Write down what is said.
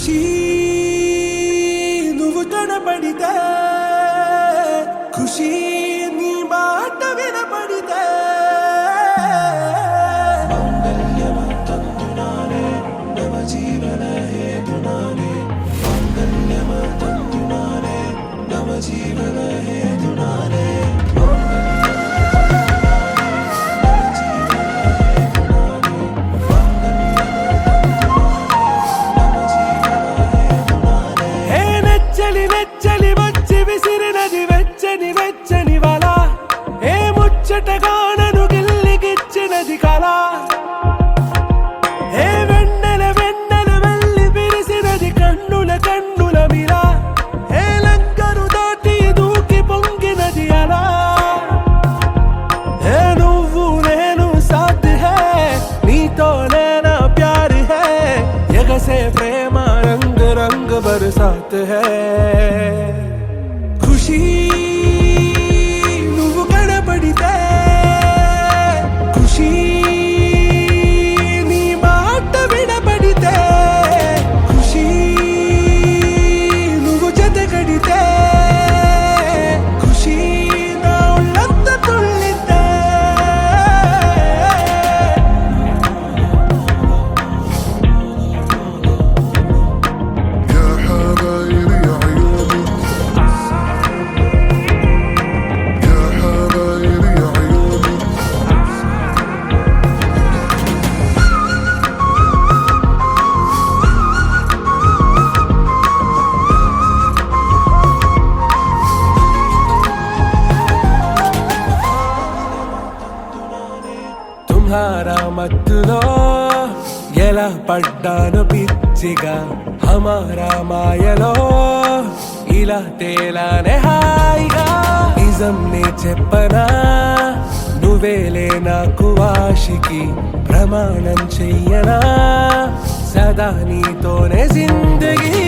ఖుషీ నువ్వు కనపడితే ఖుషీ నీ మాట వినపడితే మంగళ్యమంతందునానే నవ జీవన హేతునానే మంగళ్యమంతందునానే నవ జీవన హేతునానే వెచ్చని వల ఏ ముచ్చటగా నన్ను గిల్లిగిచ్చినది కళ ఏ వెన్నెల వెళ్ళి విరిసినది కన్నుల మిల ఏ లంకను దాటి దూకి పొంగినది అలా ఏ నువ్వు నేను సాథ్ హై నీతోనే నా ప్యార్ హై ఎగసే ప్రేమ రంగ్ రంగ్ బరసాత్ హై ఖుషీ నువ్వు కనపడితే ఖుషీ నీ మాట వినపడితే ఖుషీ నువ్వు జతగడితే ఖుషీ నా ఒళ్ళంత తుళ్ళితే తుమ్హారా మత్తులో ఎలా పడ్డాను పిచ్చిగా హమారా మాయలో ఇలా తేలానే హాయిగా నిజం నే చెప్పనా నువ్వేలే నాకు ఆశికి ప్రమాణం చెయ్యనా సదా నీతోనే జిందగీ